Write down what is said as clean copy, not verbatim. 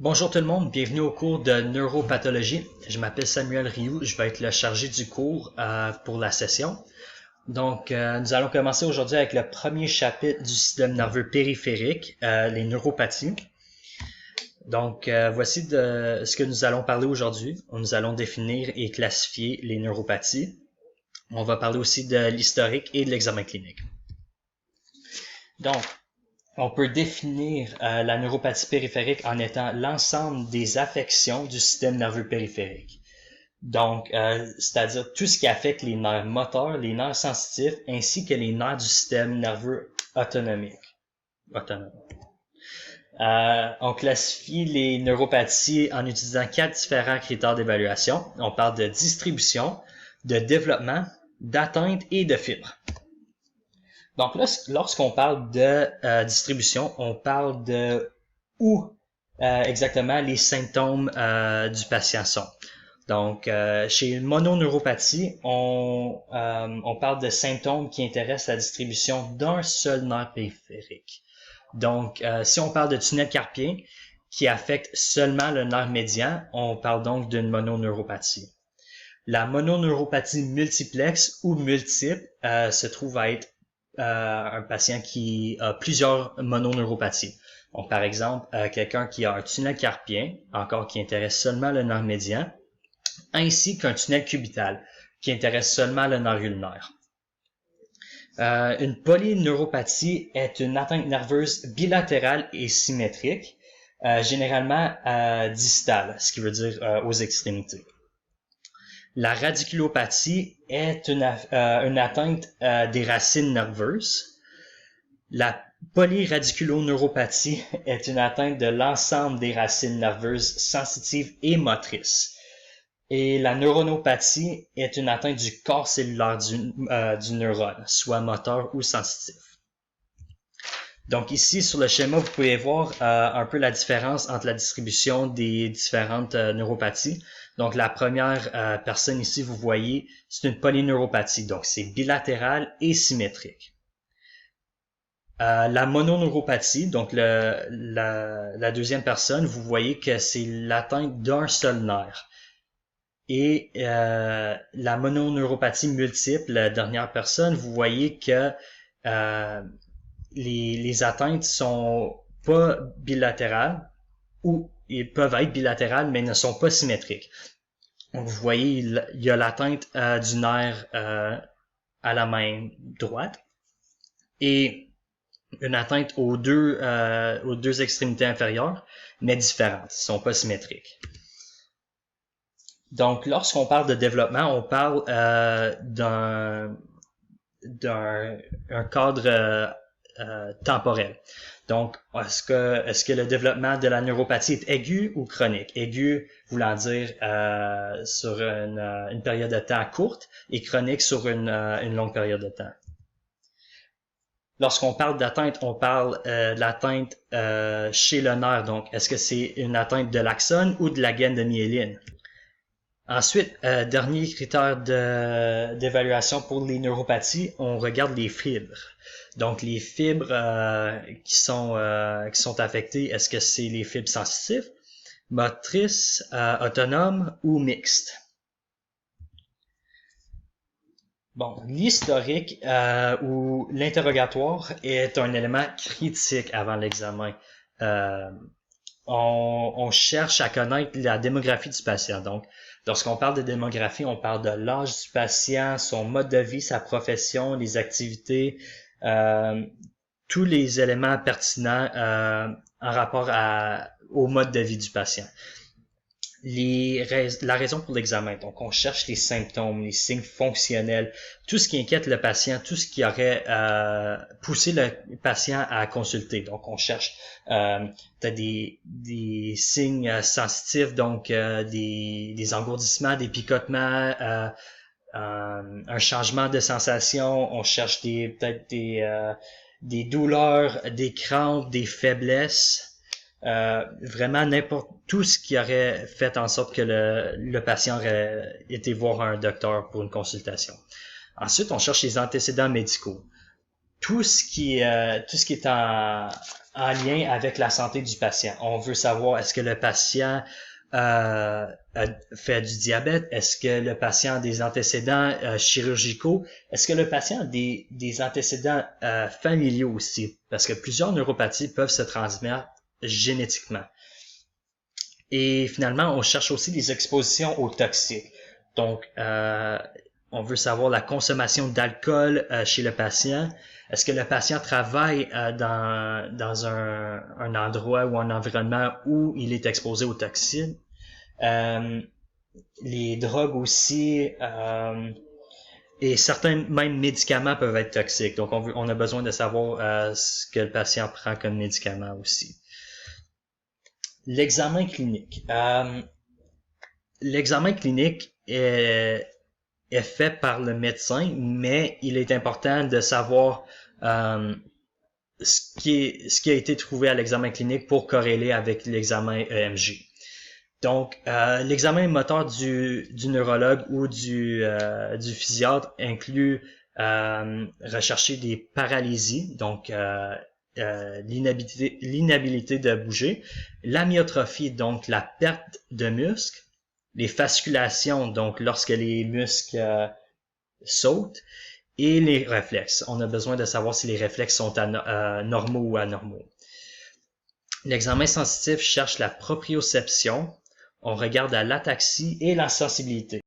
Bonjour tout le monde, bienvenue au cours de neuropathologie. Je m'appelle Samuel Rioux, je vais être le chargé du cours pour la session. Donc, nous allons commencer aujourd'hui avec le premier chapitre du système nerveux périphérique, les neuropathies. Donc, voici ce que nous allons parler aujourd'hui. Nous allons définir et classifier les neuropathies. On va parler aussi de l'historique et de l'examen clinique. Donc, on peut définir la neuropathie périphérique en étant l'ensemble des affections du système nerveux périphérique. Donc, c'est-à-dire tout ce qui affecte les nerfs moteurs, les nerfs sensitifs, ainsi que les nerfs du système nerveux autonome. On classifie les neuropathies en utilisant 4 différents critères d'évaluation. On parle de distribution, de développement, d'atteinte et de fibre. Donc là, lorsqu'on parle de distribution, on parle de où exactement les symptômes du patient sont. Donc, chez une mononeuropathie, on parle de symptômes qui intéressent la distribution d'un seul nerf périphérique. Donc, si on parle de tunnel carpien qui affecte seulement le nerf médian, on parle donc d'une mononeuropathie. La mononeuropathie multiplexe ou multiple se trouve à être un patient qui a plusieurs mononeuropathies. Donc, par exemple, quelqu'un qui a un tunnel carpien, encore qui intéresse seulement le nerf médian, ainsi qu'un tunnel cubital, qui intéresse seulement le nerf ulnaire. Une polyneuropathie est une atteinte nerveuse bilatérale et symétrique, généralement distale, ce qui veut dire aux extrémités. La radiculopathie est une atteinte des racines nerveuses. La polyradiculoneuropathie est une atteinte de l'ensemble des racines nerveuses sensitives et motrices. Et la neuronopathie est une atteinte du corps cellulaire du neurone, soit moteur ou sensitif. Donc ici, sur le schéma, vous pouvez voir un peu la différence entre la distribution des différentes neuropathies. Donc la première personne ici, vous voyez, c'est une polyneuropathie, donc c'est bilatéral et symétrique. La mononeuropathie, donc la deuxième personne, vous voyez que c'est l'atteinte d'un seul nerf. Et la mononeuropathie multiple, la dernière personne, vous voyez que les atteintes sont pas bilatérales, ou ils peuvent être bilatérales, mais ne sont pas symétriques. Donc, vous voyez, il y a l'atteinte du nerf à la main droite et une atteinte aux deux extrémités inférieures, mais différentes, ils sont pas symétriques. Donc, lorsqu'on parle de développement, on parle d'un cadre temporel. Donc, est-ce que le développement de la neuropathie est aigu ou chronique? Aigu voulant dire sur une période de temps courte et chronique sur une longue période de temps. Lorsqu'on parle d'atteinte, on parle de l'atteinte chez le nerf. Donc, est-ce que c'est une atteinte de l'axone ou de la gaine de myéline? Ensuite, dernier critère d'évaluation pour les neuropathies, on regarde les fibres. Donc, les fibres qui sont affectées, est-ce que c'est les fibres sensitives, motrices, autonomes ou mixtes? Bon, l'historique ou l'interrogatoire est un élément critique avant l'examen. On cherche à connaître la démographie du patient. Donc, lorsqu'on parle de démographie, on parle de l'âge du patient, son mode de vie, sa profession, les activités, tous les éléments pertinents en rapport au mode de vie du patient. La raison pour l'examen, donc on cherche les symptômes, les signes fonctionnels, tout ce qui inquiète le patient, tout ce qui aurait poussé le patient à consulter. Donc on cherche peut-être des signes sensitifs, donc des engourdissements, des picotements, un changement de sensation. On cherche peut-être des douleurs, des crampes, des faiblesses. Vraiment n'importe tout ce qui aurait fait en sorte que le patient aurait été voir un docteur pour une consultation. Ensuite, on cherche les antécédents médicaux. tout ce qui est en lien avec la santé du patient. On veut savoir est-ce que le patient fait du diabète, est-ce que le patient a des antécédents chirurgicaux, est-ce que le patient a des antécédents familiaux aussi, parce que plusieurs neuropathies peuvent se transmettre génétiquement. Et finalement, on cherche aussi des expositions aux toxiques. Donc, on veut savoir la consommation d'alcool chez le patient. Est-ce que le patient travaille dans un endroit ou un environnement où il est exposé aux toxines? Les drogues aussi, et certains même médicaments peuvent être toxiques. Donc, on a besoin de savoir ce que le patient prend comme médicament aussi. L'examen clinique. L'examen clinique est fait par le médecin, mais il est important de savoir ce qui a été trouvé à l'examen clinique pour corréler avec l'examen EMG. Donc, l'examen moteur du neurologue ou du physiatre inclut rechercher des paralysies, donc l'inhabilité de bouger, l'amyotrophie, donc la perte de muscles, les fasculations, donc lorsque les muscles sautent, et les réflexes. On a besoin de savoir si les réflexes sont normaux ou anormaux. L'examen sensitif cherche la proprioception. On regarde à l'ataxie et la sensibilité.